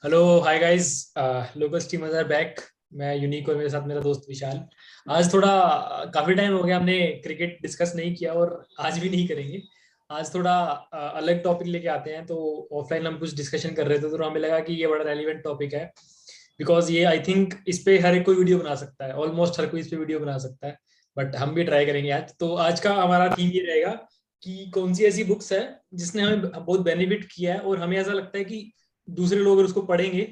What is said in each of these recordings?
Hello hi guys. Local streamers are back. मैं Unique और मेरे साथ मेरा दोस्त विशाल। आज थोड़ा काफी टाइम हो गया हमने क्रिकेट डिस्कस नहीं किया और आज भी नहीं करेंगे। आज थोड़ा अलग टॉपिक लेके आते हैं। तो ऑफलाइन हम कुछ डिस्कशन कर रहे थे तो हमें लगा कि ये बड़ा रेलिवेंट टॉपिक है। बिकॉज ये आई थिंक इस पे हर एक कोई वीडियो बना सकता है, ऑलमोस्ट हर कोई इस पे वीडियो बना सकता है। बट हम भी ट्राई करेंगे आज। तो आज का हमारा थीम ये रहेगा कि कौन सी ऐसी बुक्स है जिसने हमें बहुत बेनिफिट किया है और हमें ऐसा लगता है कि दूसरे लोग अगर उसको पढ़ेंगे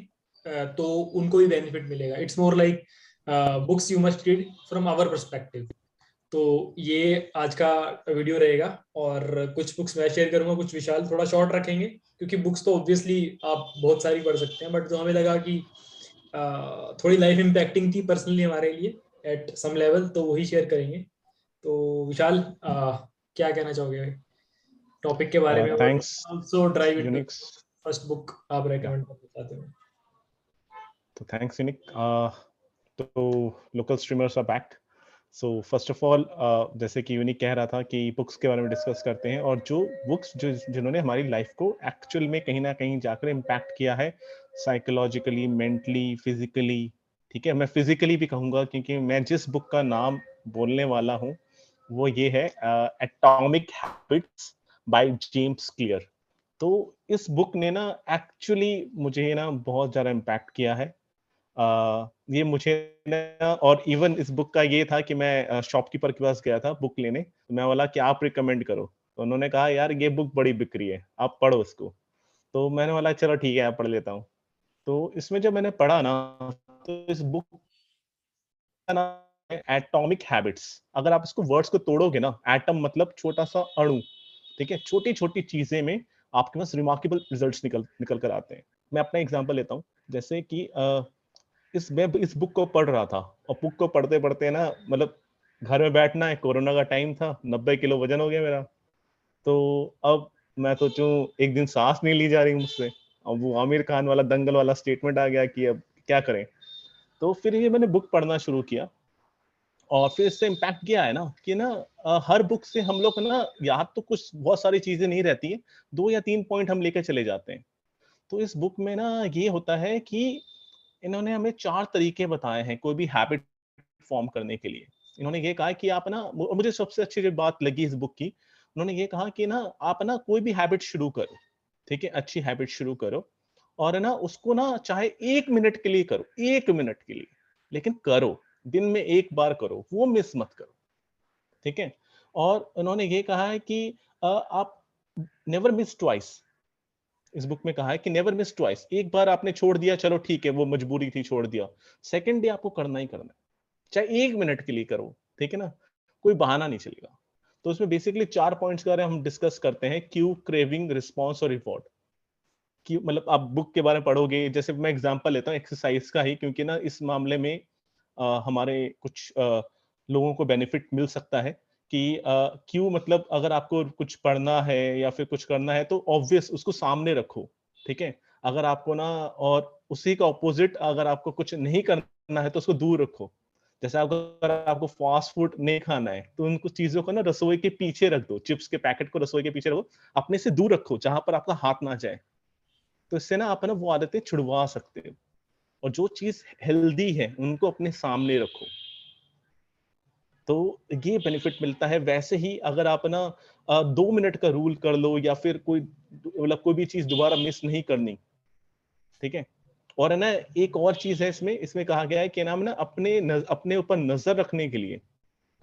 तो उनको भी बेनिफिट मिलेगा। It's more like books you must read from our perspective. तो ये आज का वीडियो रहेगा। और कुछ बुक्स मैं शेयर करूंगा, कुछ विशाल। थोड़ा शॉर्ट रखेंगे क्योंकि बुक्स तो ऑब्वियसली आप बहुत सारी पढ़ सकते हैं, बट जो हमें लगा कि थोड़ी लाइफ इम्पैक्टिंग थी पर्सनली हमारे लिए एट सम लेवल, तो वही शेयर करेंगे। तो विशाल, क्या कहना चाहोगे टॉपिक के बारे में और thanks also drive into Unique's. First book आप या रेकमेंड करना चाहते हो? तो थैंक्स यूनिक। तो local streamers are back. So first of all, जैसे कि यूनिक कह रहा था कि बुक्स के बारे में डिस्कस करते हैं, और जो बुक्स जिन्होंने हमारी लाइफ को एक्चुअल में कहीं ना कहीं जाकर इम्पैक्ट किया है, साइकोलॉजिकली, मेंटली, फिजिकली। ठीक है, मैं फिजिकली भी कहूंगा क्योंकि मैं जिस बुक का नाम बोलने वाला हूँ वो ये है, atomic habits by James clear. तो इस बुक ने ना एक्चुअली मुझे ना बहुत ज्यादा इम्पैक्ट किया है। ये मुझे ना, और इवन इस बुक का ये था कि मैं शॉपकीपर के पास गया था बुक लेने, तो मैं बोला कि आप रिकमेंड करो। तो उन्होंने कहा यार ये बुक बड़ी बिक रही है, आप पढ़ो इसको। तो मैंने बोला चलो ठीक है, पढ़ लेता हूँ। तो इसमें जब मैंने पढ़ा ना, तो इस बुक का नाम है एटॉमिक हैबिट्स। अगर आप इसको वर्ड्स को तोड़ोगे ना, एटम मतलब छोटा सा अणु, ठीक है, छोटी छोटी चीजें में आपके पास रिमार्केबल रिजल्ट्स निकल निकल कर आते हैं। मैं अपना एग्जांपल लेता हूँ। जैसे कि मैं इस बुक को पढ़ रहा था, और बुक को पढ़ते पढ़ते ना, मतलब घर में बैठना है, कोरोना का टाइम था, 90 किलो वजन हो गया मेरा। तो अब मैं सोचूं, एक दिन सांस नहीं ली जा रही मुझसे। अब वो आमिर खान वाला दंगल वाला स्टेटमेंट आ गया कि अब क्या करें। तो फिर ये मैंने बुक पढ़ना शुरू किया, और फिर इससे इम्पैक्ट क्या है ना कि ना, हर बुक से हम लोग ना, याद तो कुछ बहुत सारी चीजें नहीं रहती है, 2 या 3 पॉइंट हम लेकर चले जाते हैं। तो इस बुक में ना ये होता है कि इन्होंने हमें 4 तरीके बताए हैं कोई भी हैबिट फॉर्म करने के लिए। इन्होंने ये कहा कि आप ना, मुझे सबसे अच्छी जो बात लगी इस बुक की, उन्होंने ये कहा कि ना आप ना कोई भी हैबिट शुरू करो, ठीक है, अच्छी हैबिट शुरू करो, और ना उसको ना चाहे 1 मिनट के लिए करो, 1 मिनट के लिए, लेकिन करो, दिन में एक बार करो, वो मिस मत करो। ठीक है। और उन्होंने ये कहा है कि आप नेवर मिस ट्वाइस। इस बुक में कहा है कि नेवर मिस ट्वाइस। एक बार आपने छोड़ दिया, चलो ठीक है, वो मजबूरी थी, छोड़ दिया। सेकंड डे आपको करना ही करना है, चाहे 1 मिनट के लिए करो, ठीक है ना, कोई बहाना नहीं चलेगा। तो इसमें बेसिकली 4 पॉइंट्स के बारे में हम डिस्कस करते हैं: क्यू, क्रेविंग, रिस्पॉन्स और रिवॉर्ड। क्यू मतलब आप बुक के बारे में पढ़ोगे, जैसे मैं एग्जांपल लेता हूँ एक्सरसाइज का ही, क्योंकि ना इस मामले में हमारे कुछ लोगों को बेनिफिट मिल सकता है कि क्यों, मतलब अगर आपको कुछ पढ़ना है या फिर कुछ करना है तो ऑब्वियस उसको सामने रखो, ठीक है। अगर आपको ना, और उसी का ऑपोजिट, अगर आपको कुछ नहीं करना है तो उसको दूर रखो। जैसे अगर आपको फास्ट फूड नहीं खाना है तो उन कुछ चीजों को ना रसोई के पीछे रख दो, चिप्स के पैकेट को रसोई के पीछे रखो, अपने से दूर रखो जहां पर आपका हाथ ना जाए। तो इससे ना आप ना वो आदतें छुड़वा सकते हो, और जो चीज हेल्दी है उनको अपने सामने रखो, तो ये बेनिफिट मिलता है। वैसे ही अगर आप ना 2 मिनट का रूल कर लो, या फिर कोई मतलब कोई भी चीज दोबारा मिस नहीं करनी, ठीक है। और है ना, एक और चीज है इसमें इसमें कहा गया है कि नाम ना अपने ऊपर नजर रखने के लिए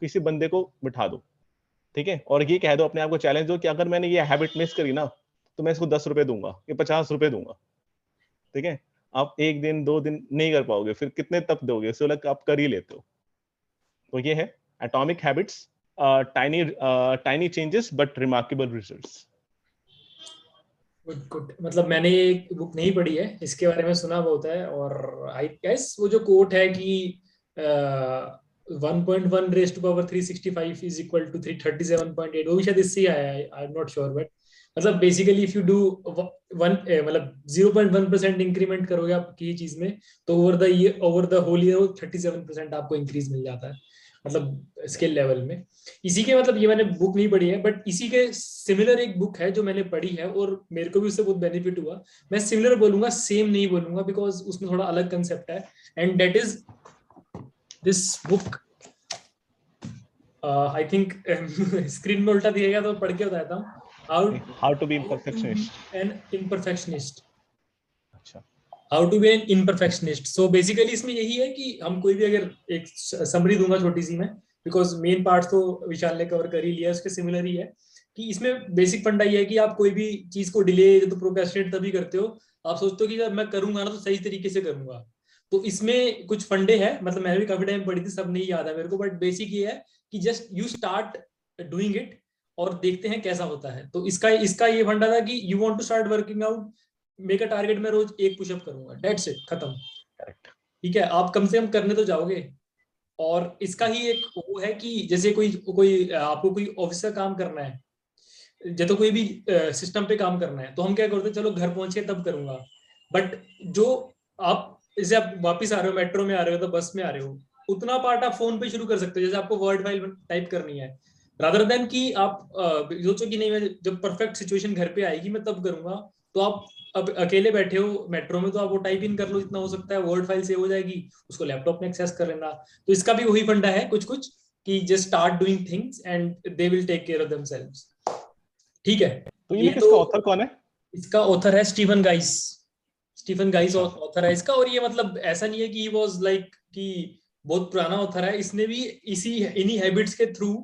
किसी बंदे को बिठा दो, ठीक है, और ये कह दो, अपने आप को चैलेंज दो कि अगर मैंने ये हैबिट मिस करी ना, तो मैं इसको 10 रुपए दूंगा, ये 50 रुपए दूंगा, ठीक है। आप 1 दिन 2 दिन नहीं कर पाओगे, फिर कितने तक दोगे, इससे लग आप कर ही लेते हो। तो ये है atomic habits, tiny tiny changes but remarkable results. Good good. मतलब मैंने ये बुक नहीं पढ़ी है, इसके बारे में सुना बहुत है। और आई गेस वो जो कोट है कि 1.1 raise to power 365 is equal to 337.8, वो भी शायद इससे ही आया है। I am not sure, but मतलब basically if you do one मतलब 0.1% इंक्रीमेंट करोगे आप किसी चीज में, तो ओवर द होल ईयर 37% आपको इंक्रीज मिल जाता है। मतलब स्किल लेवल में। इसी के मतलब ये मैंने बुक नहीं पढ़ी है, बट इसी के सिमिलर एक बुक है जो मैंने पढ़ी है और मेरे को भी उससे बहुत बेनिफिट हुआ। मैं सिमिलर बोलूंगा, सेम नहीं बोलूंगा, बिकॉज उसमें थोड़ा अलग कंसेप्ट है, and that is this book. I think screen में उल्टा दिएगा तो पढ़ के बताता हूँ। How to be perfectionist. An imperfectionist. अच्छा। How to be an imperfectionist. So basically इसमें यही है कि हम कोई भी, अगर एक समरी दूंगा छोटी सी मैं, बिकॉज मेन पार्ट तो विशाल ने कवर कर ही लिया, उसके सिमिलर ही है कि इसमें बेसिक फंडा ये है कि आप कोई भी चीज को डिले तो प्रोक्रेस्टिनेट तभी करते हो, आप सोचते हो कि जब मैं करूंगा ना तो सही तरीके से करूंगा। तो इसमें कुछ फंडे हैं, मतलब मैंने भी काफी टाइम पढ़ी थी, सब नहीं याद है मेरे को, बट बेसिक ये है कि just you start doing it और देखते हैं कैसा होता है। तो इसका इसका ये फंडा था कि you want to start working out, make a target, मैं रोज एक पुशअप करूंगा, डेट्स इट, खत्म। करेक्ट। ठीक है, आप कम से कम करने तो जाओगे। और इसका ही एक वो है कि जैसे कोई कोई आपको कोई ऑफिस का काम करना है, जैसे कोई भी सिस्टम पे काम करना है, तो हम क्या करते हैं, चलो घर पहुंचे तब करूंगा। बट जो आप जैसे आप वापिस आ रहे हो, मेट्रो में आ रहे हो तो बस में आ रहे हो, उतना पार्ट आप फोन पे शुरू कर सकते हो, जैसे आपको वर्ड फाइल टाइप करनी है, रादर देन कि आप सोचो कि नहीं मैं जब परफेक्ट सिचुएशन घर पे आएगी मैं तब करूंगा। तो आप अब अकेले बैठे हो मेट्रो में, तो आप वो टाइप इन कर लो जितना हो सकता है, वर्ड फाइल सेव हो जाएगी, उसको लैपटॉप में एक्सेस कर लेना। तो इसका भी वही फंडा है कुछ कुछ, कि just start doing things and they will take care of themselves. ठीक है, तो ये ये तो किसका ऑथर कौन है? इसका ऑथर है स्टीफन गाइस। स्टीफन गाइस अच्छा। ऑथर है इसका, और ये मतलब ऐसा नहीं है कि ही वाज लाइक कि बहुत पुराना ऑथर है, इसने भी इसी इन्हीं हैबिट्स के थ्रू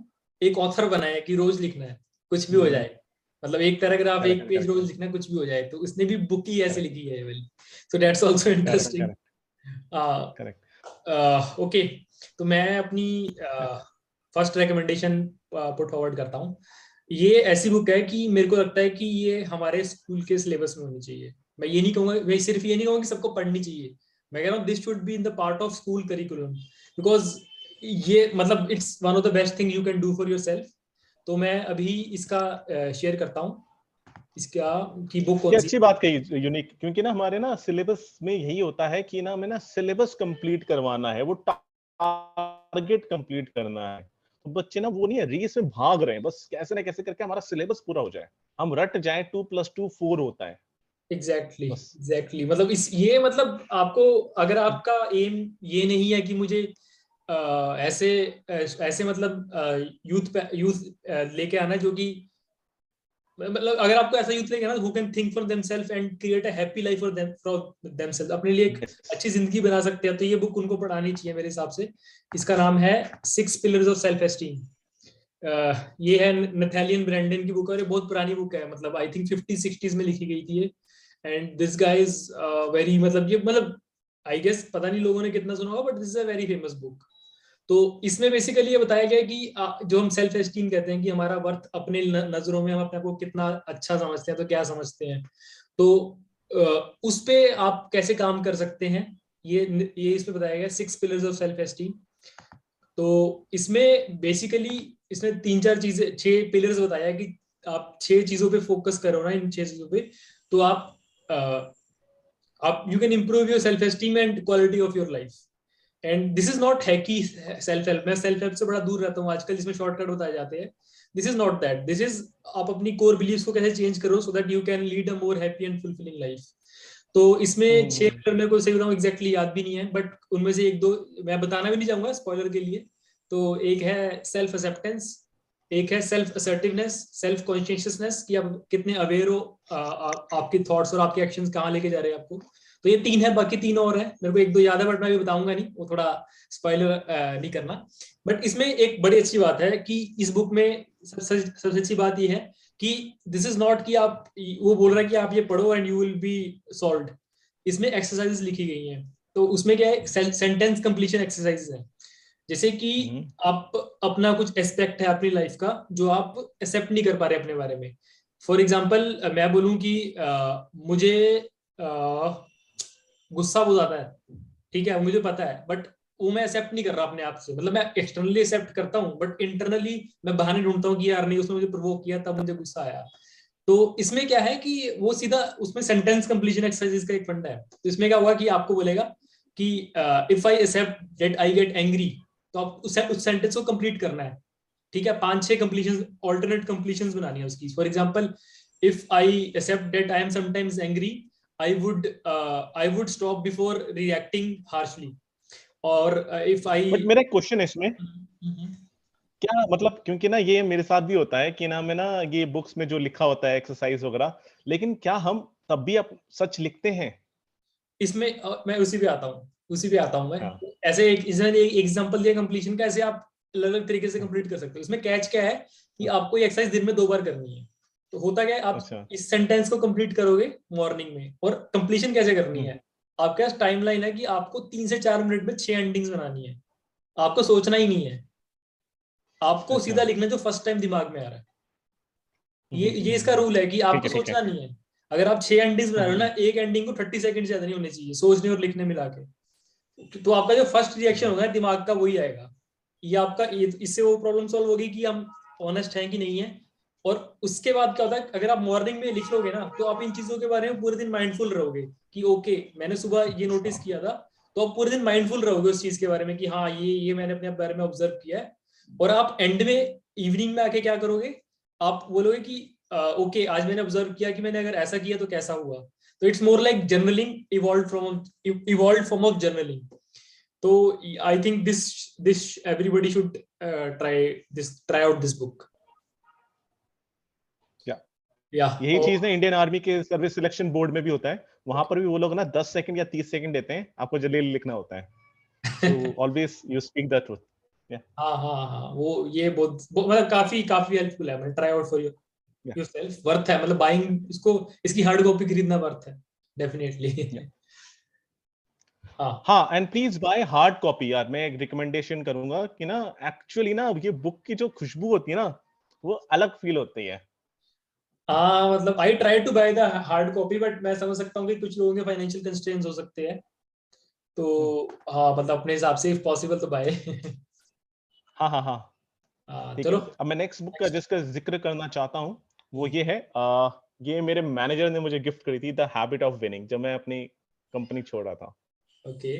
एक ऑथर बनाया है कि रोज लिखना है, कुछ भी हो जाए, मतलब एक पैराग्राफ एक करेक्ट पेज करेक्ट रोज लिखना है, कुछ भी हो जाए, तो उसने भी बुक ही ऐसे करेक्ट लिखी है वाली। So that's also correct interesting. Correct correct. Okay, तो मैं अपनी फर्स्ट रिकमेंडेशन पुट फॉरवर्ड करता हूँ। ये ऐसी बुक है कि मेरे को लगता है कि ये हमारे स्कूल के सिलेबस में होनी चाहिए। मैं ये नहीं कहूंगा, मैं सिर्फ ये नहीं कहूंगा कि सबको पढ़नी चाहिए, मैं कह रहा हूँ this should be in the part of school curriculum, because ये मतलब it's one of the best thing you can do for your self. तो मैं अभी इसका शेयर करता हूँ, इसका की बुक ये कौन सी। अच्छी बात कही यूनिक, क्योंकि ना हमारे ना सिलेबस में यही होता है कि ना हमें ना सिलेबस कंप्लीट करवाना है, वो टारगेट कंप्लीट करना है। तो बच्चे ना वो नहीं है, रेस में भाग रहे हैं, बस कैसे ना कैसे करके हमारा सिलेबस पूरा हो जाए, हम रट जाए, 2+2 4 होता है एग्जैक्टली बस। एग्जैक्टली, मतलब इस ये मतलब आपको, अगर आपका एम ये नहीं है कि मुझे ऐसे ऐसे मतलब यूथ लेके आना जो कि मतलब अगर आपको ऐसा यूथ लेके आना who can think for themself and create a happy life for themself, अपने लिए एक यस। अच्छी जिंदगी बना सकते हैं, तो ये बुक उनको पढ़ानी चाहिए मेरे हिसाब से। इसका नाम है 6 पिलर्स ऑफ सेल्फ एस्टीम। ये है नथालियन ब्रैंडन की बुक, और ये बहुत पुरानी बुक है, मतलब आई थिंक 50-60s में लिखी गई थी ये। And this guy is very, मतलब ये मतलब आई गेस पता नहीं लोगों ने कितना सुना होगा, but this is a very famous book. तो इसमें बेसिकली ये बताया गया है कि जो हम सेल्फ एस्टीम कहते हैं कि हमारा वर्थ अपने नजरों में हम अपने आप को कितना अच्छा समझते हैं, तो क्या समझते हैं, तो उस पे आप कैसे काम कर सकते हैं, ये इसमें बताया गया 6 पिलर्स ऑफ सेल्फ एस्टीम। तो इसमें बेसिकली इसमें 3-4 चीजें, 6 पिलर्स बताया कि आप 6 चीजों पे फोकस करो ना, इन 6 चीजों पे, तो आप you can improve your self esteem and quality of your life. And this is not है कि सेल्फ हेल्प, मैं सेल्फ हेल्प से बड़ा दूर रहता हूँ आजकल, जिसमें शॉर्टकट बताए जाते हैं। This is not that, this is आप अपनी कोर बिलीव्स को कैसे चेंज करो so that you can lead a more happy and fulfilling life. तो इसमें 6 पिलर मेरे को सही बताऊं एग्जैक्टली याद भी नहीं है, बट उनमें से एक दो मैं बताना भी नहीं चाहूंगा स्पॉइलर के लिए। तो एक है सेल्फ एक्सेप्टेंस, एक है सेल्फ असर्टिवनेस, सेल्फ कॉन्शियसनेस कि आप कितने अवेयर हो, आपके थॉट्स और आपके एक्शंस कहाँ लेके जा रहे हैं आपको। तो ये 3 है, बाकी 3 और है, मेरे को एक दो याद है बट मैं भी बताऊंगा नहीं, वो थोड़ा स्पॉइलर नहीं करना। बट इसमें एक बड़ी अच्छी बात है कि इस बुक में सबसे अच्छी बात ये है कि दिस इज नॉट कि आप, वो बोल रहा है कि आप ये पढ़ो and you will be solved. इसमें एक्सरसाइजेस लिखी गई हैं, तो उसमें क्या है, सेंटेंस कंप्लीशन एक्सरसाइजेस है, जैसे कि आप अपना कुछ एस्पेक्ट है अपनी लाइफ का जो आप एक्सेप्ट नहीं कर पा रहे अपने बारे में। फॉर एग्जाम्पल मैं बोलूं कि मुझे गुस्सा बहुत आता है, ठीक है, मुझे पता है, बट वो मैं एक्सेप्ट नहीं कर रहा अपने आप से, मतलब मैं एक्सटर्नली एक्सेप्ट करता हूँ बट इंटरनली मैं बहाने ढूंढता हूँ कि यार नहीं उसने मुझे प्रोवोक किया तब मुझे गुस्सा आया। तो इसमें क्या है कि वो सीधा उसमें सेंटेंस कंप्लीशन एक्सरसाइज का एक फंडा है। तो इसमें क्या हुआ कि आपको बोलेगा कि if I accept that I get angry, तो आप उस सेंटेंस को कंप्लीट करना है, ठीक है। 5-6 कंप्लीशन, ऑल्टरनेट कंप्लीशंस बनानी है उसकी। For example, if I accept that I am sometimes angry, I would stop before reacting harshly. और इफ आई बट मेरा एक क्वेश्चन है इसमें, क्या मतलब, क्योंकि ना ये मेरे साथ भी होता है कि ना मैं ना ये बुक्स में जो लिखा होता है एक्सरसाइज वगैरह, लेकिन क्या हम तब भी सच लिखते हैं? इसमें मैं उसी पे आता हूँ मैं। हाँ। ऐसे एक एग्जांपल दिया कंप्लीशन का, ऐसे आप अलग अलग तरीके से कंप्लीट कर सकते हो। इसमें कैच क्या है कि हाँ, आपको ये एक्सरसाइज दिन में 2 बार करनी है। तो होता क्या है, आप अच्छा। इस सेंटेंस को कंप्लीट करोगे मॉर्निंग में, और कंप्लीशन कैसे करनी हम्म, है, आपके पास टाइमलाइन है कि आपको 3 से 4 मिनट में 6 एंडिंग्स बनानी है। आपको सोचना ही नहीं है, आपको अच्छा। सीधा लिखना है जो फर्स्ट टाइम दिमाग में आ रहा है। ये इसका हम्म। रूल है कि ठीक आपको है, ठीक है। सोचना नहीं है। अगर आप 6 एंडिंग्स बना रहे हो ना, हम्म, एक एंडिंग को 30 सेकंड ज्यादा नहीं होने चाहिए, सोचने और लिखने मिला के। तो आपका जो फर्स्ट रिएक्शन हम्म, होगा दिमाग का, वही आएगा। ये आपका इससे वो प्रॉब्लम सॉल्व होगी कि हम ऑनेस्ट हैं कि नहीं है। और उसके बाद क्या होता है, अगर आप मॉर्निंग में लिख लोगे ना, तो आप इन चीजों के बारे में पूरे दिन माइंडफुल रहोगे कि ओके, मैंने सुबह ये अच्छा। नोटिस किया था। तो आप पूरे दिन माइंडफुल रहोगे उस चीज के बारे में कि हाँ, ये मैंने अपने बारे में ऑब्जर्व किया है। और आप एंड में, इवनिंग में आके क्या करोगे, आप बोलोगे कि ओके, आज मैंने ऑब्जर्व किया कि मैंने अगर ऐसा किया तो कैसा हुआ। तो it's more like journaling, evolve form of journaling. तो I think this everybody should try out this book. या या यही चीज ना इंडियन आर्मी के सर्विस सिलेक्शन बोर्ड में भी होता है। वहां पर भी वो लोग ना 10 सेकंड या 30 सेकंड देते हैं, आपको जल्दी लिखना होता है। So always you speak the truth. या हाँ हाँ हाँ, वो ये मतलब काफी काफी हेल्पफुल है। मतलब ट्राई आउट फॉर या योरसेल्फ, वर्थ है। मतलब बाइंग इसको, इसकी हार्ड कॉपी खरीदना वर्थ है या डेफिनेटली। हाँ हाँ, and please buy hard copy यार। मैं एक रिकमेंडेशन करूंगा कि ना, एक्चुअली ना ये बुक की जो खुशबू होती है ना, वो अलग फील होती है। हाँ, मतलब I try to buy the hard copy, but मैं समझ सकता हूँ कि कुछ लोगों के फाइनेंशियल कंस्ट्रेंट्स हो सकते हैं। तो हाँ, मतलब अपने हिसाब से इफ पॉसिबल तो बाय। हाँ हाँ हाँ। हाँ, ठीक है। चलो अब मैं नेक्स्ट बुक का नेक्स्ट। जिसका जिक्र करना चाहता हूँ, वो ये है, ये मेरे मैनेजर ने मुझे गिफ्ट करी थी, द हैबिट ऑफ विनिंग, जब मैं अपनी कंपनी छोड़ रहा था। ओके।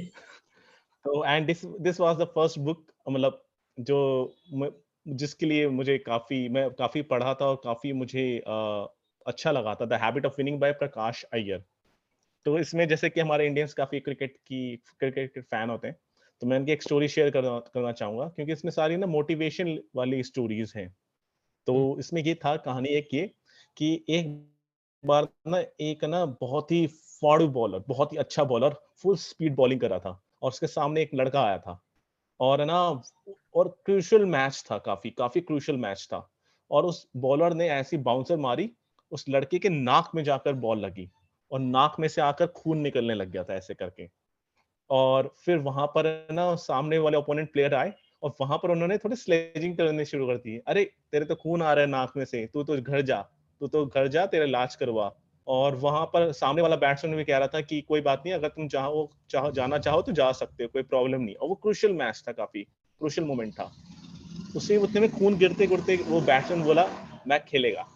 तो and this this was the first book, मतलब जो जिसके लिए मुझे काफी, मैं काफी पढ़ा था और काफी मुझे अच्छा लगा था, the habit of winning by Prakash Iyer. तो इसमें जैसे कि हमारे इंडियंस काफी क्रिकेट के फैन होते हैं, तो मैं उनकी एक स्टोरी शेयर करना चाहूंगा, क्योंकि इसमें सारी ना मोटिवेशन वाली स्टोरीज हैं। तो इसमें ये था, कहानी एक ये, कि एक बार ना एक ना बहुत ही फाड़ू बॉलर, बहुत ही अच्छा बॉलर, फुल स्पीड बॉलिंग कर रहा था, और उसके सामने एक लड़का आया था, और है ना, और क्रूशियल मैच था, काफी काफी क्रूशियल मैच था। और उस बॉलर ने ऐसी बाउंसर मारी, उस लड़के के नाक में जाकर बॉल लगी, और नाक में से आकर खून निकलने लग गया था ऐसे करके। और फिर वहां पर ना सामने वाले ओपोनेंट प्लेयर आए, और वहां पर उन्होंने थोड़ी स्लेजिंग करनी शुरू कर दी। अरे तेरे तो खून आ रहा है नाक में से, तू तो घर जा, तेरा इलाज करवा। और वहां पर सामने वाला बैट्समैन भी कह रहा था कि कोई बात नहीं, अगर तुम जाना चाहो तो जा सकते हो, कोई प्रॉब्लम नहीं। और वो क्रूशियल मैच था, काफी क्रूशियल मोमेंट था। उसी उतने में खून गिरते गिरते वो बैट्समैन बोला, मैं खेलेगा।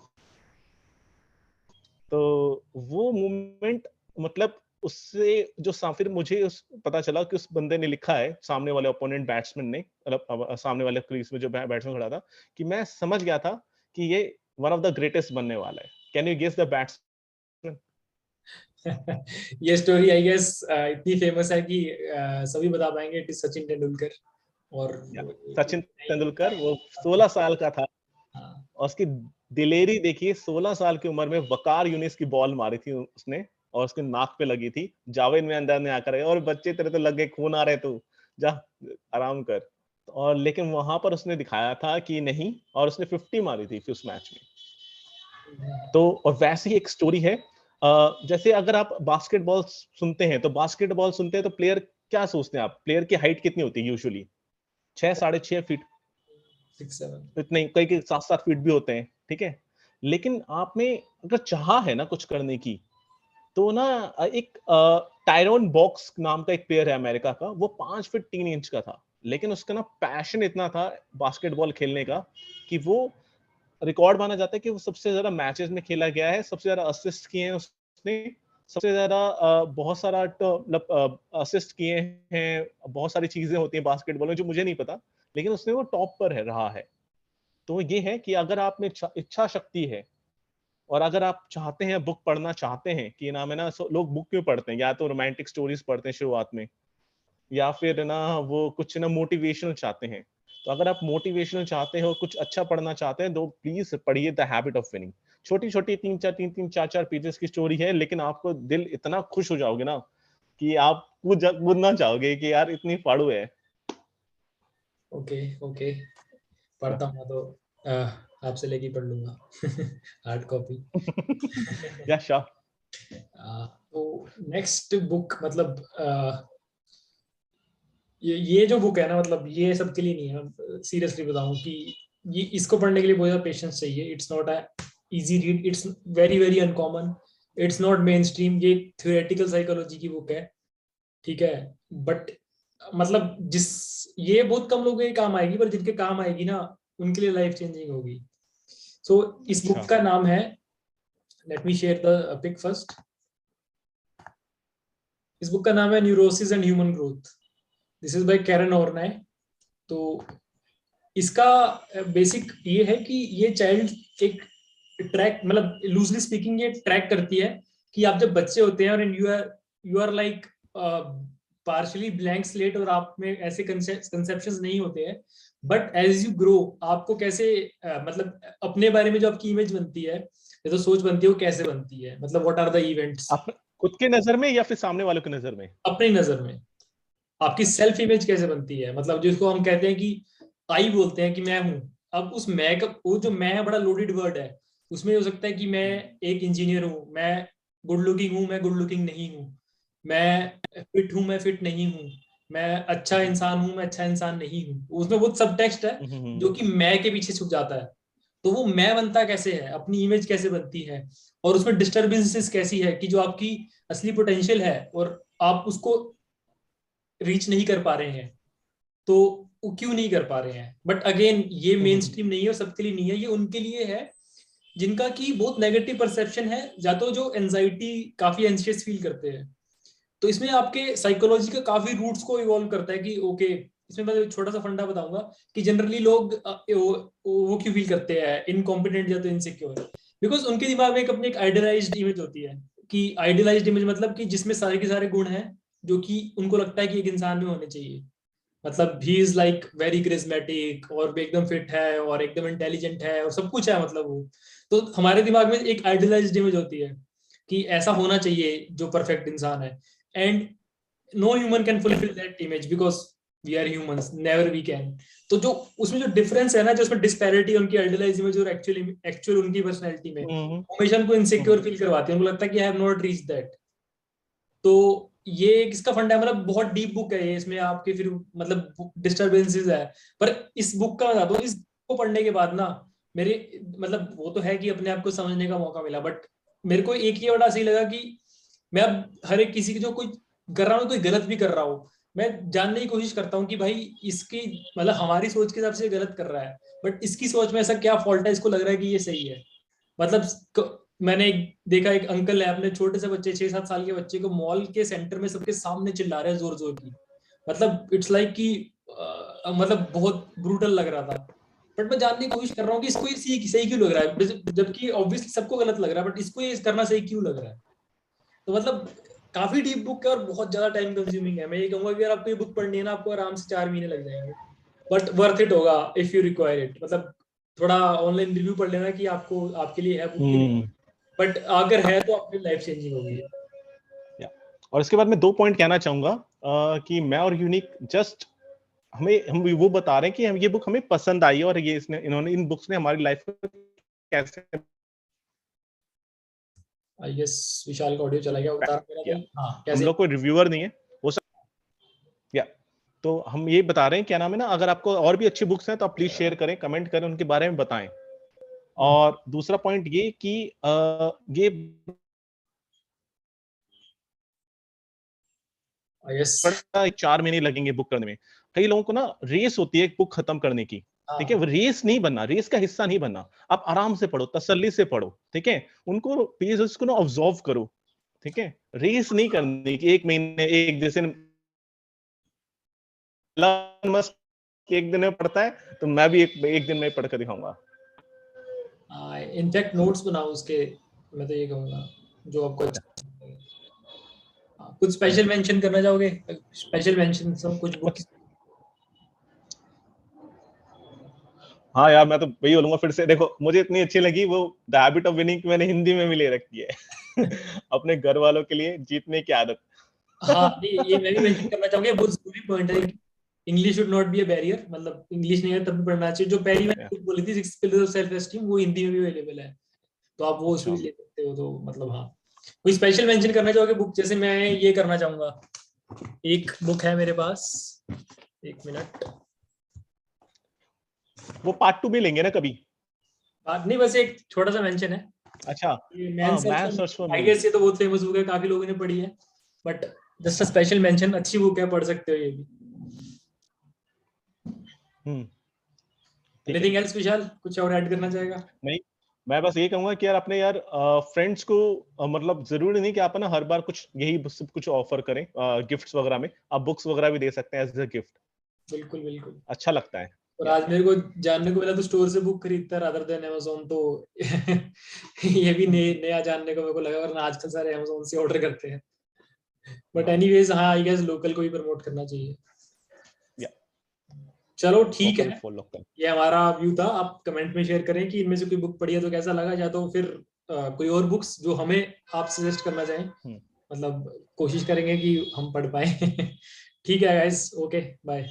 तो वो मोमेंट, मतलब उससे जो फिर मुझे पता चला कि उस बंदे ने लिखा है, सामने वाले ओपोनेंट बैट्समैन ने, मतलब सामने वाले क्रीज में जो बैट्समैन खड़ा था, कि मैं समझ गया था कि ये वन ऑफ द ग्रेटेस्ट बनने वाला है। Can you guess the batsman? ये स्टोरी आई गेस इतनी फेमस है कि सभी बता पाएंगे, इट इज सचिन तेंदुलकर। और सचिन नहीं तेंदुलकर, वो होता। 16 साल का था, हाँ। और उसकी दिलेरी देखिए, 16 साल की उम्र में वकार यूनिस की बॉल मारी थी उसने, और उसके नाक पे लगी थी। जावेद में अंदर ने आकर, और बच्चे तेरे तो लग गए, खून आ रहे, तू जा आराम कर। और लेकिन वहां पर उसने दिखाया था कि नहीं, और उसने 50 मारी थी फिर उस मैच में। तो और वैसे ही एक स्टोरी है, जैसे अगर आप बास्केटबॉल सुनते हैं, तो बास्केटबॉल सुनते हैं तो प्लेयर क्या सोचते हैं आप, प्लेयर की हाइट कितनी होती है यूजुअली? 6 साढ़े 6 फीट, 6-7। इतने, कई कई 7 7 फीट भी होते हैं, ठीक है। लेकिन आप में अगर चाह है ना कुछ करने की, तो ना एक टायरोन बॉक्स नाम का एक प्लेयर है अमेरिका का, वो 5 फीट 3 इंच का था। लेकिन उसका ना पैशन इतना था बास्केटबॉल खेलने का, कि वो रिकॉर्ड माना जाता है कि वो सबसे ज्यादा मैचेस में खेला गया है, सबसे ज्यादा असिस्ट किए हैं उसने, सबसे ज्यादा बहुत सारा मतलब असिस्ट किए हैं, बहुत सारी चीजें होती हैं बास्केटबॉल में जो मुझे नहीं पता, लेकिन उसमें वो टॉप पर है रहा है। तो ये है कि अगर आप में इच्छा शक्ति है और अगर आप चाहते हैं, बुक पढ़ना चाहते हैं, कि नाम है ना, लोग बुक क्यों पढ़ते हैं, या तो रोमांटिक स्टोरीज पढ़ते हैं शुरुआत में, या फिर ना वो कुछ ना मोटिवेशनल चाहते हैं। तो अगर आप मोटिवेशनल चाहते हो, कुछ अच्छा पढ़ना चाहते हैं, तो प्लीज पढ़िए द हैबिट ऑफ विनिंग। छोटी छोटी तीन चार चार पेजेस की स्टोरी है, लेकिन आपको दिल इतना खुश हो जाओगे ना कि आप कूदना चाहोगे कि यार इतनी फाड़ू है। ओके ओके, पढ़ता हूँ तो आपसे लेके पढ़ लूंगा हार्ड कॉपी। या श्योर। तो नेक्स्ट बुक मतलब ये जो बुक है ना, मतलब ये सबके लिए नहीं है, सीरियसली बताऊं कि ये इसको पढ़ने के लिए बहुत ज्यादा पेशेंस चाहिए। It's not a easy read, it's very very uncommon, it's not main stream. ये थ्योरेटिकल साइकोलॉजी की बुक है, ठीक है। बट मतलब जिस ये बहुत कम लोगों के काम आएगी, पर जिनके काम आएगी ना उनके लिए लाइफ चेंजिंग होगी। सो इस बुक अच्छा। का नाम है, let me share the pic first. इस बुक का नाम है neurosis and human growth. This is by Karen Horney. तो इसका बेसिक ये है कि ये चाइल्ड एक ट्रैक, मतलब लूजली स्पीकिंग ये ट्रैक करती है कि आप जब बच्चे होते हैं और you are like partially blank slate, और आप में ऐसे कंसेप्शंस नहीं होते हैं, बट एज यू ग्रो आपको कैसे मतलब अपने बारे में जो आपकी इमेज बनती है या तो सोच बनती है, वो कैसे बनती है, मतलब व्हाट आर द इवेंट्स। आप खुद के नजर में या फिर सामने वालों की नजर में? अपनी नजर में आपकी सेल्फ इमेज कैसे बनती है, मतलब जिसको हम कहते हैं कि आई बोलते हैं कि मैं हूं। अब उस मैं का वो जो मैं है बड़ा लोडेड वर्ड है। उसमें हो सकता है कि मैं एक इंजीनियर हूं, मैं गुड लुकिंग हूं, मैं गुड लुकिंग नहीं हूं, मैं फिट हूं, मैं फिट नहीं हूं, मैं अच्छा इंसान हूं, मैं अच्छा इंसान नहीं हूं। उसमें बहुत सब टेक्स्ट है जो कि मैं के पीछे छुप जाता है। तो वो मैं बनता कैसे है, अपनी इमेज कैसे बनती है, और उसमें डिस्टर्बेंसेस कैसी है कि जो आपकी असली पोटेंशियल है और आप उसको रीच नहीं कर पा रहे हैं, तो वो क्यों नहीं कर पा रहे हैं। बट अगेन ये मेन स्ट्रीम नहीं है और सबके लिए नहीं है, ये उनके लिए है जिनका की बहुत नेगेटिव परसेप्शन है, या तो जो एंजाइटी काफी एंशियस फील करते हैं। तो इसमें आपके साइकोलॉजी का काफी रूट्स को इवॉल्व करता है कि ओके, इसमें मैं छोटा सा फंडा बताऊंगा कि जनरली लोग वो क्यों फील करते हैं इनकॉम्पिटेंट या तो इनसिक्योर। बिकॉज उनके दिमाग में एक अपनी एक आइडियलाइज्ड इमेज होती है, कि आइडियलाइज्ड इमेज मतलब कि जिसमें सारे के सारे गुण हैं जो कि उनको लगता है कि एक इंसान में होने चाहिए। मतलब he is like very charismatic, और भी एकदम फिट है और एकदम इंटेलिजेंट है और सब कुछ है, मतलब वो। तो हमारे दिमाग में एक आइडियलाइज्ड इमेज होती है कि ऐसा होना चाहिए जो परफेक्ट इंसान है। And no human can fulfil that image because we are humans, never we can. तो जो उसमें जो डिफरेंस है ना, जो उसमें डिस्पैरिटी उनकी आइडियलाइज्ड इमेज और एक्चुअल उनकी पर्सनैलिटी में, हमेशा उनको इनसिक्योर फील करवाती है, उनको लगता है कि I have not reach that. तो ये किसका फंडा है, मतलब बहुत डीप बुक है ये, इसमें आपके फिर मतलब डिस्टरबेंसेस है। पर इस बुक का बता दो, इस को पढ़ने के बाद ना मेरे मतलब वो तो है कि अपने आप को समझने का मौका मिला, बट मेरे को एक ही बड़ा सही लगा कि मैं अब हर एक किसी की जो कोई कर रहा हूँ, कोई गलत भी कर रहा हूँ, मैं जानने की कोशिश करता हूँ कि भाई इसकी मतलब हमारी सोच के हिसाब से गलत कर रहा है, बट इसकी सोच में ऐसा क्या फॉल्ट है, इसको लग रहा है कि ये सही है। मतलब मैंने देखा एक अंकल है, अपने छोटे से बच्चे 6-7 साल के बच्चे को मॉल के सेंटर में सबके सामने चिल्ला रहे हैं जोर जोर की। मतलब इट्स लाइक कि मतलब बहुत ब्रूटल लग रहा था। बट मैं जानने की कोशिश कर रहा हूँ कि इसको ये सही क्यों लग रहा है, जबकि ऑब्वियसली सबको गलत लग रहा है, बट इसको ये करना सही क्यों लग रहा है। तो मतलब काफी डीप बुक है और बहुत ज्यादा टाइम कंज्यूमिंग है। मैं ये कहूंगा कि अगर आपको ये बुक पढ़नी है ना, आपको आराम से 4 महीने लग जाएंगे, बट वर्थ इट होगा इफ यू रिक्वायर इट। मतलब थोड़ा ऑनलाइन रिव्यू पढ़ लेना कि आपको आपके लिए है बुक की नहीं, बट अगर है तो आपकी लाइफ चेंजिंग होगी। और इसके बाद मैं 2 पॉइंट कहना चाहूंगा कि मैं और यूनिक जस्ट हम वो बता रहे हैं कि हम ये बुक हमें पसंद आई और ये इन्होंने इन बुक्स ने हमारी लाइफ में कैसे आई गेस विशाल का ऑडियो चला गया, बता रहा मेरा किया। नहीं, हाँ हम कैसे। लोग कोई रिव्यूअर नहीं है वो सब। या तो हम ये बता रहे हैं, क्या नाम है ना, अगर आपको और भी अच्छी बुक्स हैं तो आप प्लीज शेयर करें, कमेंट करें, उनके बारे में बताएं। और दूसरा पॉइंट ये कि ये आई गेस। बड़ा 4 महीने लगेंगे बुक करने में। कई लोगों को ना रेस होती है एक बुक खत्म करने की, ठीक है, वो रेस नहीं बनना, रेस का हिस्सा नहीं बनना। आप आराम से पढ़ो, तसल्ली से पढ़ो, ठीक है, उनको पेज उसको ना ऑब्जर्व करो, ठीक है। रेस नहीं करनी कि एक महीने एक दिन मस्क एक दिन में पढ़ता है तो मैं भी एक दिन में पढ़ कर दिखाऊंगा। इनफैक्ट नोट्स बनाओ उसके, मैं तो ये कहूंगा जो आपको अच्छा लगे। कुछ स्पेशल मेंशन करना चाहोगे? स्पेशल मेंशन सब कुछ बुक्स। हाँ यार, मैं तो वही बोलूंगा फिर से, देखो मुझे इतनी अच्छी लगी वो द हैबिट ऑफ विनिंग, मैंने हिंदी में भी ले रखी है अपने घर वालों के लिए जीतने की आदत। हाँ ये मैं भी मेंशन करना चाहूंगा, बहुत जरूरी पॉइंट है। English should not be a barrier, मतलब इंग्लिश नहीं है तब भी पढ़ना चाहिए। जो पहली मैंने बोली थी 6 पिलर्स ऑफ सेल्फ एस्टीम, वो हिंदी में भी अवेलेबल है, तो आप वो उसमें अच्छा। भी ले सकते हो। तो मतलब हाँ, कोई स्पेशल मेंशन करना चाहोगे बुक? जैसे मैं ये करना चाहूंगा, एक बुक है मेरे पास, एक मिनट। वो पार्ट 2 भी लेंगे ना कभी? बात नहीं, बस एक छोटा सा मेंशन है। अच्छा। ये हाँ, man man search search for I meaning. Guess, ये तो बहुत फेमस बुक है, काफी लोगों ने पढ़ी है, बट जस्ट अ अच्छा। स्पेशल मेंशन, अच्छी बुक है, पढ़ सकते हो ये भी। ठीक है। एनीथिंग एल्स विशाल, कुछ और ऐड करना चाहेगा? नहीं, मैं बस ये कहूंगा कि यार अपने यार फ्रेंड्स को मतलब जरूरी नहीं कि आप ना हर बार कुछ यही सब कुछ ऑफर करें गिफ्ट्स वगैरह में, आप बुक्स वगैरह भी दे सकते हैं एज अ गिफ्ट। बिल्कुल बिल्कुल। अच्छा लगता है। और या आज मेरे को जानने को मिला तो स्टोर से बुक खरीदता रादर देन अमेज़न, तो ये भी नया जानने को मेरे को लगा, वरना आजकल सारे अमेज़न से ऑर्डर करते हैं। बट हाँ। एनीवेज, हाँ आई गेस लोकल को भी प्रमोट करना चाहिए। या चलो ठीक वोकल है, फॉर लोकल। ये हमारा व्यू था। आप कमेंट में शेयर करें कि इनमें से कोई बुक पढ़ी है तो कैसा लगा, या तो फिर कोई और बुक्स जो हमें आप सजेस्ट करना चाहें, मतलब कोशिश करेंगे कि हम पढ़ पाए। ठीक है गाइस, ओके बाय।